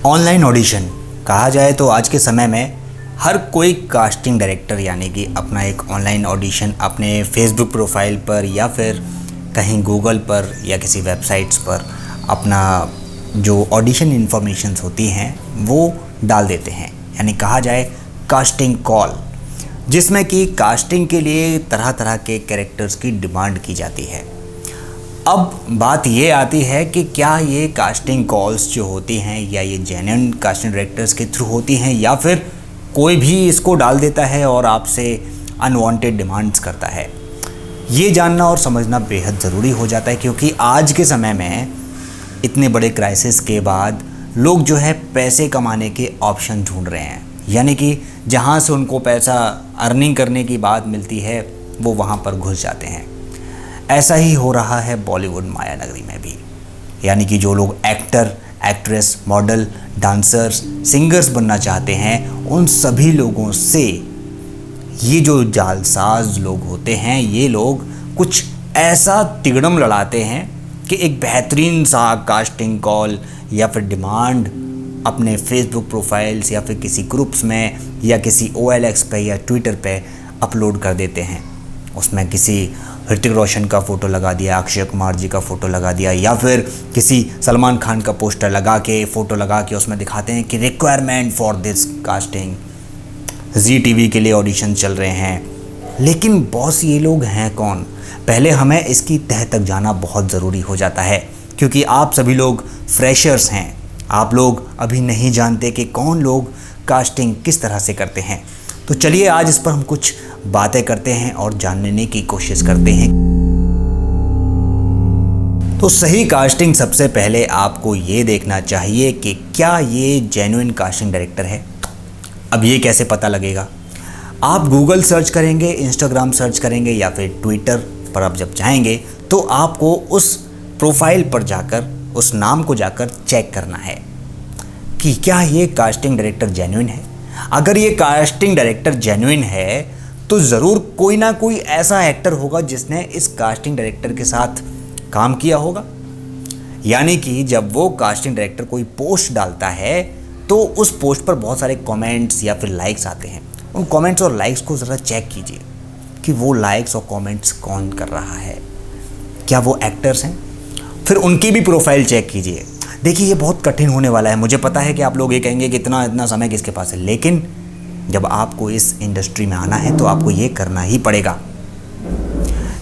Online audition कहा जाए तो आज के समय में हर कोई कास्टिंग डायरेक्टर यानी कि अपना एक ऑनलाइन ऑडिशन अपने फेसबुक प्रोफाइल पर या फिर कहीं गूगल पर या किसी वेबसाइट्स पर अपना जो ऑडिशन इन्फॉर्मेशंस होती हैं वो डाल देते हैं, यानी कहा जाए कास्टिंग कॉल, जिसमें कि कास्टिंग के लिए तरह तरह के कैरेक्टर्स की डिमांड की जाती है। अब बात ये आती है कि क्या ये कास्टिंग कॉल्स जो होती हैं या ये जेन्युइन कास्टिंग डायरेक्टर्स के थ्रू होती हैं या फिर कोई भी इसको डाल देता है और आपसे अनवांटेड डिमांड्स करता है। ये जानना और समझना बेहद ज़रूरी हो जाता है, क्योंकि आज के समय में इतने बड़े क्राइसिस के बाद लोग जो है पैसे कमाने के ऑप्शन ढूंढ रहे हैं, यानी कि जहाँ से उनको पैसा अर्निंग करने की बात मिलती है वो वहाँ पर घुस जाते हैं। ऐसा ही हो रहा है बॉलीवुड माया नगरी में भी, यानी कि जो लोग actor, actress, model, dancers, singers बनना चाहते हैं उन सभी लोगों से ये जो जालसाज लोग होते हैं ये लोग कुछ ऐसा तिगड़म लड़ाते हैं कि एक बेहतरीन सा कास्टिंग कॉल या फिर डिमांड अपने फेसबुक प्रोफाइल्स या फिर किसी ग्रुप्स में या किसी OLX पे या ट्विटर पे अपलोड कर देते हैं। उसमें किसी ऋतिक रोशन का फ़ोटो लगा दिया, अक्षय कुमार जी का फ़ोटो लगा दिया या फिर किसी सलमान खान का पोस्टर लगा के फ़ोटो लगा के उसमें दिखाते हैं कि requirement for this casting, ZTV के लिए ऑडिशन चल रहे हैं। लेकिन बॉस ये लोग हैं कौन? पहले हमें इसकी तह तक जाना बहुत ज़रूरी हो जाता है, क्योंकि आप सभी लोग फ्रेशर्स हैं। आप लोग अभी नहीं जानते कि कौन लोग कास्टिंग किस तरह से करते हैं। तो चलिए आज इस पर हम कुछ बातें करते हैं और जानने की कोशिश करते हैं। तो सही कास्टिंग सबसे पहले आपको ये देखना चाहिए कि क्या ये जेन्युइन कास्टिंग डायरेक्टर है। अब ये कैसे पता लगेगा? आप गूगल सर्च करेंगे, इंस्टाग्राम सर्च करेंगे या फिर ट्विटर पर आप जब जाएंगे तो आपको उस प्रोफाइल पर जाकर उस नाम को जाकर चेक करना है कि क्या ये कास्टिंग डायरेक्टर जेन्युइन है। अगर ये कास्टिंग डायरेक्टर जेन्युइन है तो ज़रूर कोई ना कोई ऐसा एक्टर होगा जिसने इस कास्टिंग डायरेक्टर के साथ काम किया होगा। यानी कि जब वो कास्टिंग डायरेक्टर कोई पोस्ट डालता है तो उस पोस्ट पर बहुत सारे कमेंट्स या फिर लाइक्स आते हैं। उन कमेंट्स और लाइक्स को ज़रा चेक कीजिए कि वो लाइक्स और कमेंट्स कौन कर रहा है, क्या वो एक्टर्स हैं? फिर उनकी भी प्रोफाइल चेक कीजिए। देखिए ये बहुत कठिन होने वाला है, मुझे पता है कि आप लोग ये कहेंगे कि इतना समय किसके पास है, लेकिन जब आपको इस इंडस्ट्री में आना है तो आपको ये करना ही पड़ेगा।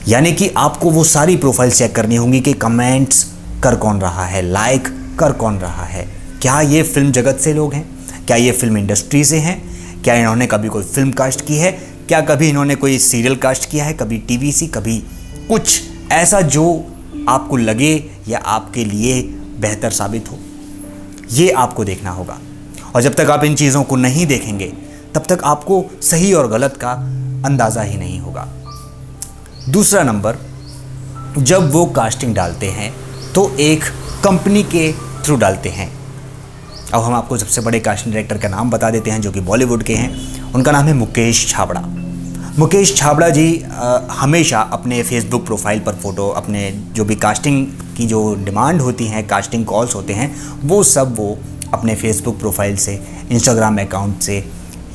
यानी कि आपको वो सारी प्रोफाइल चेक करनी होंगी कि कमेंट्स कर कौन रहा है, लाइक कर कौन रहा है, क्या ये फिल्म जगत से लोग हैं, क्या ये फिल्म इंडस्ट्री से हैं, क्या इन्होंने कभी कोई फिल्म कास्ट की है, क्या कभी इन्होंने कोई सीरियल कास्ट किया है, कभी TVC, कभी कुछ ऐसा जो आपको लगे या आपके लिए बेहतर साबित हो। ये आपको देखना होगा। और जब तक आप इन चीज़ों को नहीं देखेंगे तब तक आपको सही और गलत का अंदाज़ा ही नहीं होगा। दूसरा नंबर, जब वो कास्टिंग डालते हैं तो एक कंपनी के थ्रू डालते हैं। अब हम आपको सबसे बड़े कास्टिंग डायरेक्टर का नाम बता देते हैं जो कि बॉलीवुड के हैं। उनका नाम है मुकेश छाबड़ा। मुकेश छाबड़ा जी हमेशा अपने फेसबुक प्रोफाइल पर फ़ोटो, अपने जो भी कास्टिंग की जो डिमांड होती हैं, कास्टिंग कॉल्स होते हैं, वो सब वो अपने फेसबुक प्रोफाइल से, इंस्टाग्राम अकाउंट से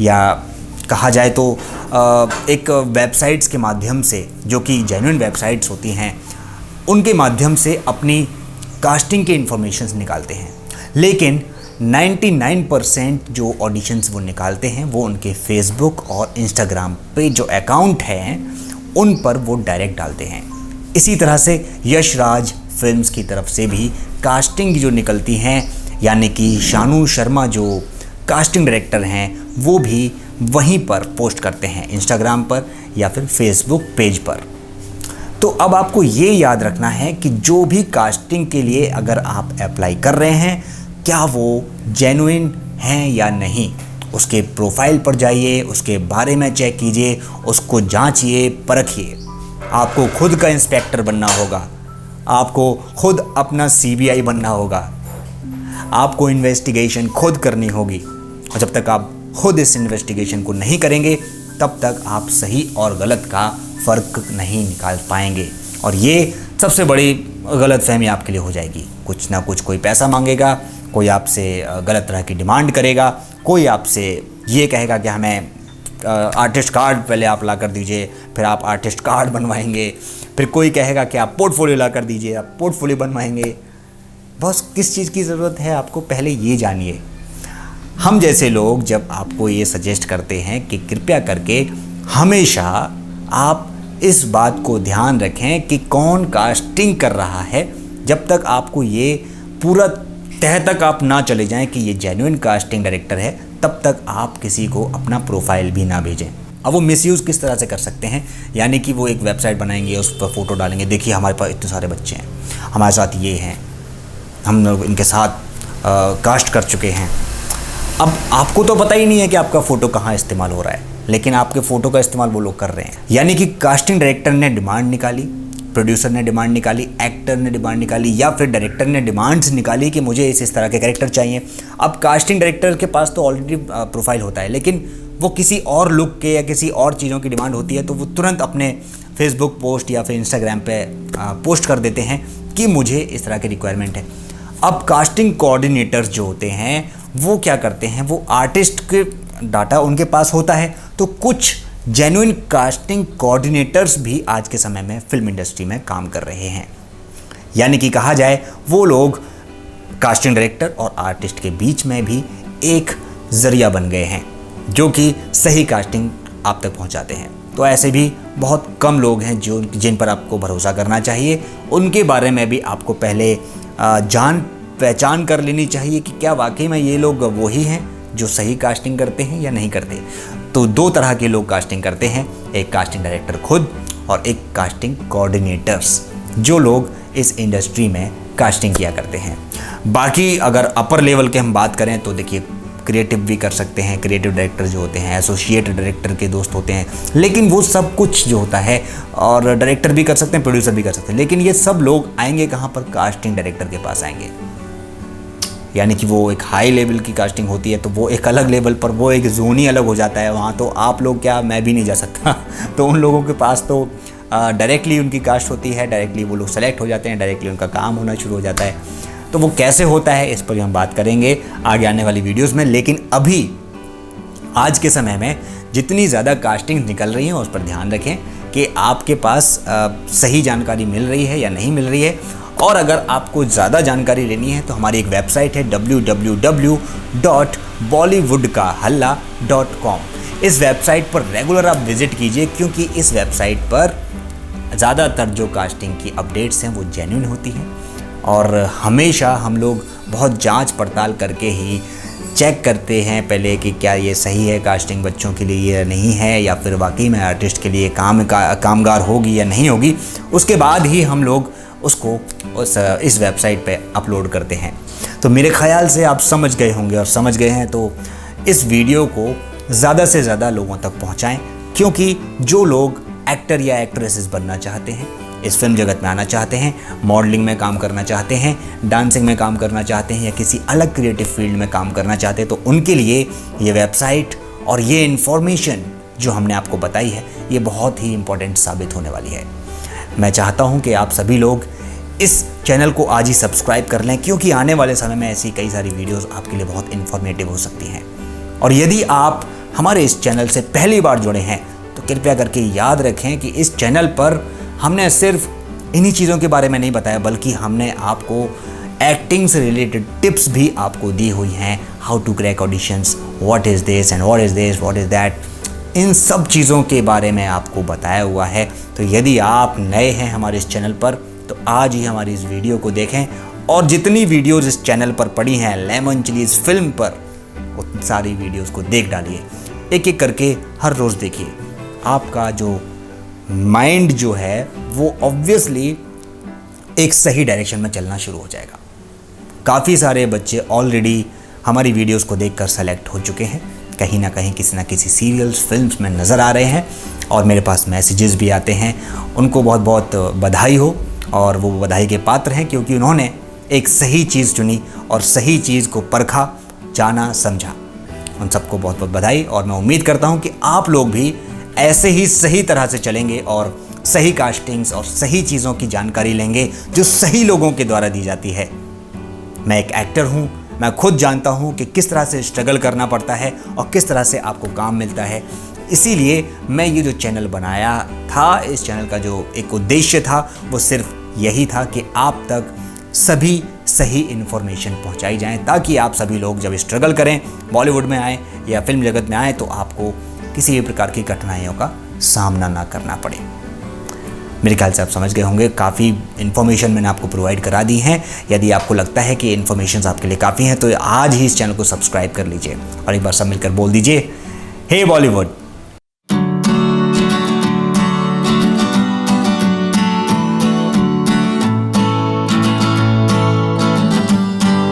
या कहा जाए तो एक वेबसाइट्स के माध्यम से, जो कि जेन्युइन वेबसाइट्स होती हैं, उनके माध्यम से अपनी कास्टिंग के इन्फॉर्मेशंस निकालते हैं। लेकिन 99% जो ऑडिशंस वो निकालते हैं वो उनके फेसबुक और इंस्टाग्राम पे जो अकाउंट हैं उन पर वो डायरेक्ट डालते हैं। इसी तरह से यश राज फिल्म्स की तरफ से भी कास्टिंग जो निकलती हैं, यानी कि शानू शर्मा जो कास्टिंग डायरेक्टर हैं वो भी वहीं पर पोस्ट करते हैं, इंस्टाग्राम पर या फिर फेसबुक पेज पर। तो अब आपको ये याद रखना है कि जो भी कास्टिंग के लिए अगर आप अप्लाई कर रहे हैं क्या वो जेन्युइन हैं या नहीं, उसके प्रोफाइल पर जाइए, उसके बारे में चेक कीजिए, उसको जांचिए, परखिए। आपको खुद का इंस्पेक्टर बनना होगा, आपको खुद अपना CBI बनना होगा, आपको इन्वेस्टिगेशन खुद करनी होगी। और जब तक आप खुद इस इन्वेस्टिगेशन को नहीं करेंगे तब तक आप सही और गलत का फ़र्क नहीं निकाल पाएंगे। और ये सबसे बड़ी गलतफहमी आपके लिए हो जाएगी। कुछ ना कुछ कोई पैसा मांगेगा, कोई आपसे गलत तरह की डिमांड करेगा, कोई आपसे ये कहेगा कि हमें आर्टिस्ट कार्ड पहले आप ला कर दीजिए, फिर आप आर्टिस्ट कार्ड बनवाएंगे, फिर कोई कहेगा कि आप पोर्टफोलियो ला कर दीजिए, आप पोर्टफोलियो बनवाएंगे। बस किस चीज़ की ज़रूरत है आपको, पहले ये जानिए। हम जैसे लोग जब आपको ये सजेस्ट करते हैं कि कृपया करके हमेशा आप इस बात को ध्यान रखें कि कौन कास्टिंग कर रहा है, जब तक आपको ये पूरा तह तक आप ना चले जाएं कि ये जेन्युइन कास्टिंग डायरेक्टर है, तब तक आप किसी को अपना प्रोफाइल भी ना भेजें। अब वो मिसयूज़ किस तरह से कर सकते हैं, यानी कि वो एक वेबसाइट बनाएंगे, उस पर फ़ोटो डालेंगे, देखिए हमारे पास इतने सारे बच्चे हैं, हमारे साथ ये हैं, हम लोग इनके साथ कास्ट कर चुके हैं। अब आपको तो पता ही नहीं है कि आपका फ़ोटो कहाँ इस्तेमाल हो रहा है, लेकिन आपके फ़ोटो का इस्तेमाल वो लोग कर रहे हैं। यानी कि कास्टिंग डायरेक्टर ने डिमांड निकाली, प्रोड्यूसर ने डिमांड निकाली, एक्टर ने डिमांड निकाली, या फिर डायरेक्टर ने डिमांड्स निकाली कि मुझे इस तरह के कैरेक्टर चाहिए। अब कास्टिंग डायरेक्टर के पास तो ऑलरेडी प्रोफाइल होता है, लेकिन वो किसी और लुक के या किसी और चीज़ों की डिमांड होती है, तो वो तुरंत अपने फेसबुक पोस्ट या फिर इंस्टाग्राम पे पोस्ट कर देते हैं कि मुझे इस तरह की रिक्वायरमेंट है। अब कास्टिंग कोऑर्डिनेटर्स जो होते हैं वो क्या करते हैं, वो आर्टिस्ट के डाटा उनके पास होता है, तो कुछ जेन्युइन कास्टिंग कोऑर्डिनेटर्स भी आज के समय में फिल्म इंडस्ट्री में काम कर रहे हैं। यानी कि कहा जाए वो लोग कास्टिंग डायरेक्टर और आर्टिस्ट के बीच में भी एक ज़रिया बन गए हैं, जो कि सही कास्टिंग आप तक पहुंचाते हैं। तो ऐसे भी बहुत कम लोग हैं जिन पर आपको भरोसा करना चाहिए। उनके बारे में भी आपको पहले जान पहचान कर लेनी चाहिए कि क्या वाकई में ये लोग वही हैं जो सही कास्टिंग करते हैं या नहीं करते। तो दो तरह के लोग कास्टिंग करते हैं, एक कास्टिंग डायरेक्टर खुद और एक कास्टिंग कोऑर्डिनेटर्स, जो लोग इस इंडस्ट्री में कास्टिंग किया करते हैं। बाकी अगर अपर लेवल के हम बात करें तो देखिए क्रिएटिव भी कर सकते हैं, क्रिएटिव डायरेक्टर जो होते हैं एसोसिएट डायरेक्टर के दोस्त होते हैं, लेकिन वो सब कुछ जो होता है, और डायरेक्टर भी कर सकते हैं, प्रोड्यूसर भी कर सकते हैं, लेकिन ये सब लोग आएंगे कहाँ पर, कास्टिंग डायरेक्टर के पास आएंगे। यानी कि वो एक हाई लेवल की कास्टिंग होती है, तो वो एक अलग लेवल पर, वो एक जोन ही अलग हो जाता है वहाँ। तो आप लोग क्या, मैं भी नहीं जा सकता तो उन लोगों के पास तो डायरेक्टली उनकी कास्ट होती है, डायरेक्टली वो लोग सेलेक्ट हो जाते हैं, डायरेक्टली उनका काम होना शुरू हो जाता है। तो वो कैसे होता है इस पर हम बात करेंगे आगे आने वाली वीडियोस में। लेकिन अभी आज के समय में जितनी ज़्यादा कास्टिंग निकल रही हैं उस पर ध्यान रखें कि आपके पास सही जानकारी मिल रही है या नहीं मिल रही है। और अगर आपको ज़्यादा जानकारी लेनी है तो हमारी एक वेबसाइट है www.bollywoodkahalla.com। इस वेबसाइट पर रेगुलर आप विज़िट कीजिए, क्योंकि इस वेबसाइट पर ज़्यादातर जो कास्टिंग की अपडेट्स हैं वो जेन्युइन होती हैं, और हमेशा हम लोग बहुत जांच पड़ताल करके ही चेक करते हैं पहले कि क्या ये सही है कास्टिंग बच्चों के लिए या नहीं है, या फिर वाकई में आर्टिस्ट के लिए कामगार होगी या नहीं होगी। उसके बाद ही हम लोग उसको इस वेबसाइट पे अपलोड करते हैं। तो मेरे ख़याल से आप समझ गए होंगे, और समझ गए हैं तो इस वीडियो को ज़्यादा से ज़्यादा लोगों तक पहुंचाएं, क्योंकि जो लोग एक्टर या एक्ट्रेसेस बनना चाहते हैं, इस फिल्म जगत में आना चाहते हैं, मॉडलिंग में काम करना चाहते हैं, डांसिंग में काम करना चाहते हैं, या किसी अलग क्रिएटिव फील्ड में काम करना चाहते हैं, तो उनके लिए ये वेबसाइट और ये इन्फॉर्मेशन जो हमने आपको बताई है ये बहुत ही इम्पोर्टेंट साबित होने वाली है। मैं चाहता हूं कि आप सभी लोग इस चैनल को आज ही सब्सक्राइब कर लें, क्योंकि आने वाले समय में ऐसी कई सारी वीडियोस आपके लिए बहुत इन्फॉर्मेटिव हो सकती हैं। और यदि आप हमारे इस चैनल से पहली बार जुड़े हैं तो कृपया करके याद रखें कि इस चैनल पर हमने सिर्फ इन्हीं चीज़ों के बारे में नहीं बताया, बल्कि हमने आपको एक्टिंग से रिलेटेड टिप्स भी आपको दी हुई हैं। How to crack auditions, what is this and what is this, what is that, इन सब चीज़ों के बारे में आपको बताया हुआ है। तो यदि आप नए हैं हमारे इस चैनल पर तो आज ही हमारी इस वीडियो को देखें, और जितनी वीडियोज़ इस चैनल पर पड़ी हैं लेमन चिलीज़ फिल्म पर, उन सारी वीडियोज़ को देख डालिए, एक एक करके हर रोज़ देखिए। आपका जो माइंड जो है वो ऑब्वियसली एक सही डायरेक्शन में चलना शुरू हो जाएगा। काफ़ी सारे बच्चे ऑलरेडी हमारी वीडियोस को देखकर सेलेक्ट हो चुके हैं, कहीं ना कहीं किसी ना किसी सीरियल्स फिल्म्स में नज़र आ रहे हैं, और मेरे पास मैसेजेस भी आते हैं। उनको बहुत बहुत बधाई हो, और वो बधाई के पात्र हैं, क्योंकि उन्होंने एक सही चीज़ चुनी और सही चीज़ को परखा, जाना, समझा। उन सबको बहुत बहुत बधाई, और मैं उम्मीद करता हूँ कि आप लोग भी ऐसे ही सही तरह से चलेंगे और सही कास्टिंग्स और सही चीज़ों की जानकारी लेंगे जो सही लोगों के द्वारा दी जाती है। मैं एक एक्टर हूँ, मैं खुद जानता हूँ कि किस तरह से स्ट्रगल करना पड़ता है और किस तरह से आपको काम मिलता है। इसीलिए मैं ये जो चैनल बनाया था, इस चैनल का जो एक उद्देश्य था वो सिर्फ यही था कि आप तक सभी सही इन्फॉर्मेशन पहुंचाई जाए, ताकि आप सभी लोग जब स्ट्रगल करें, बॉलीवुड में आए या फिल्म जगत में आए, तो आपको किसी भी प्रकार की कठिनाइयों का सामना ना करना पड़े। मेरे ख्याल से आप समझ गए होंगे, काफ़ी इन्फॉर्मेशन मैंने आपको प्रोवाइड करा दी हैं। यदि आपको लगता है कि इन्फॉर्मेशन आपके लिए काफ़ी हैं तो आज ही इस चैनल को सब्सक्राइब कर लीजिए और एक बार सब मिलकर बोल दीजिए, हे बॉलीवुड।